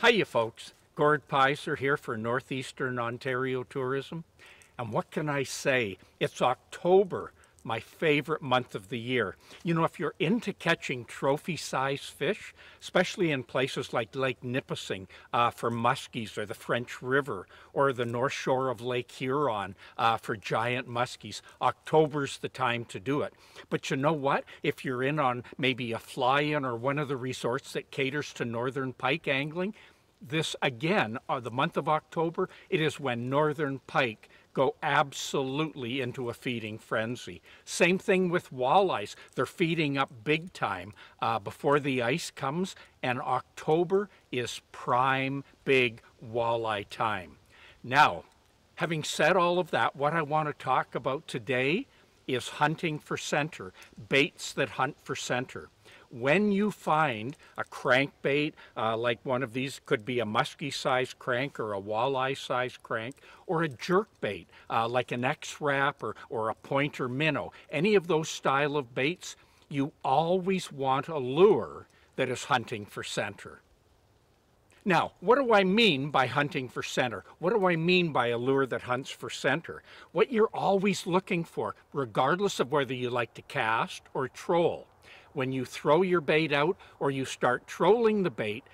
Hiya folks, Gord Pizer here for Northeastern Ontario Tourism. And what can I say? It's October, my favorite month of the year. You know, if you're into catching trophy-sized fish, especially in places like Lake Nipissing for muskies, or the French River, or the North Shore of Lake Huron for giant muskies, October's the time to do it. But you know what? If you're in on maybe a fly-in or one of the resorts that caters to northern pike angling, this again, the month of October, it is when northern pike go absolutely into a feeding frenzy. Same thing with walleyes. They're feeding up big time before the ice comes, and October is prime big walleye time. Now, having said all of that, what I want to talk about today is hunting for center, baits that hunt for center. When you find a crankbait, like one of these, could be a muskie-sized crank or a walleye-sized crank, or a jerkbait, like an X-Rap or a pointer minnow, any of those style of baits, you always want a lure that is hunting for center. Now, what do I mean by hunting for center? What do I mean by a lure that hunts for center? What you're always looking for, regardless of whether you like to cast or troll. When you throw your bait out or you start trolling the bait,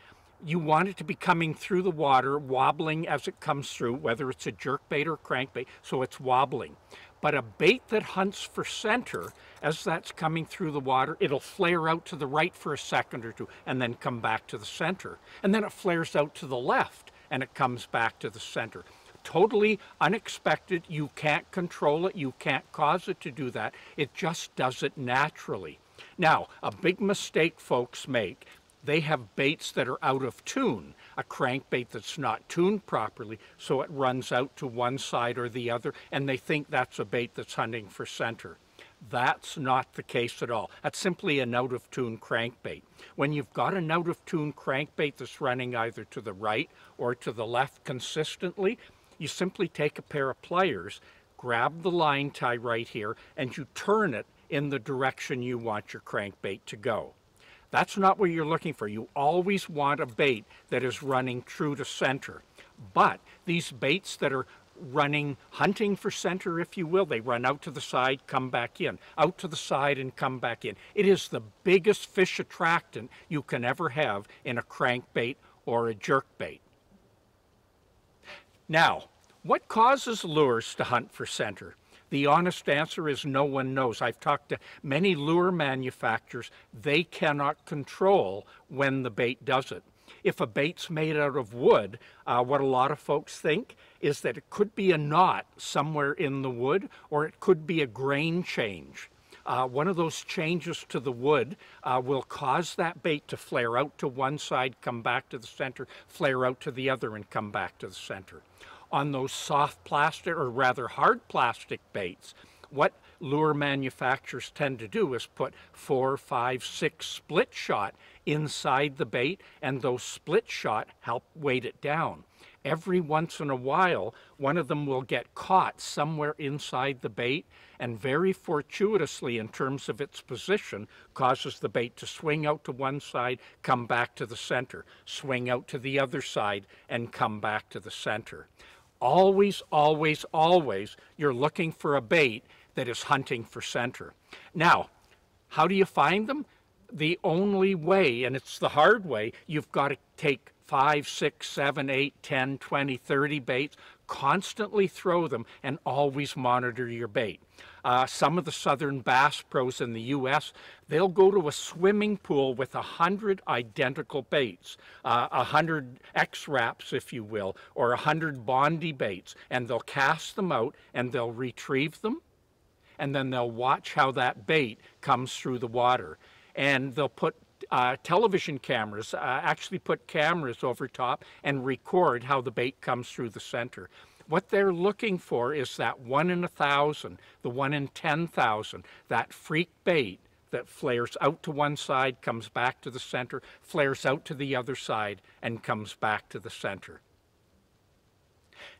you want it to be coming through the water, wobbling as it comes through, whether it's a jerkbait or crankbait, so it's wobbling. But a bait that hunts for center, as that's coming through the water, it'll flare out to the right for a second or two and then come back to the center. And then it flares out to the left and it comes back to the center. Totally unexpected. You can't control it. You can't cause it to do that. It just does it naturally. Now, a big mistake folks make, they have baits that are out of tune, a crankbait that's not tuned properly, so it runs out to one side or the other, and they think that's a bait that's hunting for center. That's not the case at all. That's simply an out of tune crankbait. When you've got an out of tune crankbait that's running either to the right or to the left consistently, you simply take a pair of pliers, grab the line tie right here, and you turn it in the direction you want your crankbait to go. That's not what you're looking for. You always want a bait that is running true to center. But these baits that are running, hunting for center, if you will, they run out to the side, come back in, out to the side and come back in. It is the biggest fish attractant you can ever have in a crankbait or a jerkbait. Now, what causes lures to hunt for center? The honest answer is no one knows. I've talked to many lure manufacturers. They cannot control when the bait does it. If a bait's made out of wood, what a lot of folks think is that it could be a knot somewhere in the wood, or it could be a grain change. One of those changes to the wood will cause that bait to flare out to one side, come back to the center, flare out to the other, and come back to the center. On those soft plastic, or rather hard plastic baits, what lure manufacturers tend to do is put 4, 5, 6 split shot inside the bait, and those split shot help weight it down. Every once in a while, one of them will get caught somewhere inside the bait, and very fortuitously in terms of its position, causes the bait to swing out to one side, come back to the center, swing out to the other side, and come back to the center. Always, always, always, you're looking for a bait that is hunting for center. Now, how do you find them? The only way, and it's the hard way, you've got to take 5, 6, 7, 8, 10, 20, 30 baits, constantly throw them, and always monitor your bait. Some of the southern bass pros in the U.S., they'll go to a swimming pool with 100 identical baits, 100 X-Raps, if you will, or 100 Bondi baits, and they'll cast them out, and they'll retrieve them, and then they'll watch how that bait comes through the water. And they'll put television cameras, actually put cameras over top and record how the bait comes through the center. What they're looking for is that 1 in 1,000, the 1 in 10,000, that freak bait that flares out to one side, comes back to the center, flares out to the other side, and comes back to the center.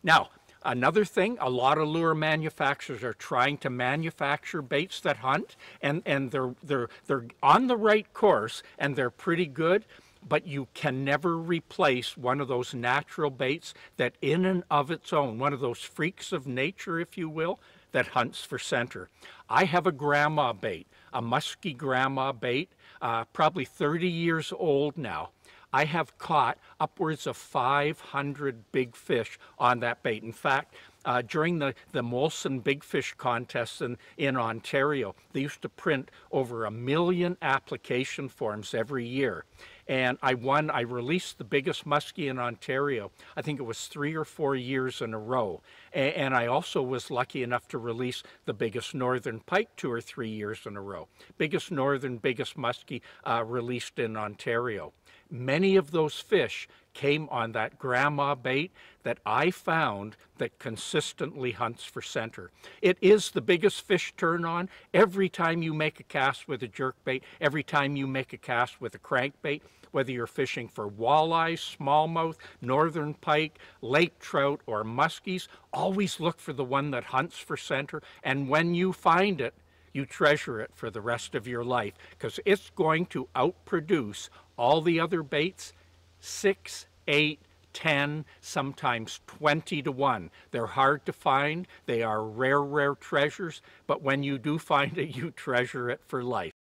Now, another thing, a lot of lure manufacturers are trying to manufacture baits that hunt, and they're on the right course, and they're pretty good. but you can never replace one of those natural baits that in and of its own, one of those freaks of nature, if you will, that hunts for center. I have a grandma bait, a musky grandma bait, probably 30 years old now. I have caught upwards of 500 big fish on that bait. In fact, during the Molson Big Fish contests in Ontario, they used to print over 1 million application forms every year. And I released the biggest muskie in Ontario. I think it was 3 or 4 years in a row. And I also was lucky enough to release the biggest northern pike 2 or 3 years in a row. Biggest muskie released in Ontario. Many of those fish came on that grandma bait that I found that consistently hunts for center. It is the biggest fish turn on every time you make a cast with a jerkbait, every time you make a cast with a crankbait, whether you're fishing for walleyes, smallmouth, northern pike, lake trout, or muskies. Always look for the one that hunts for center, and when you find it, you treasure it for the rest of your life, because it's going to outproduce all the other baits 6, 8, 10, sometimes 20 to 1. They're hard to find. They are rare treasures, but when you do find it, you treasure it for life.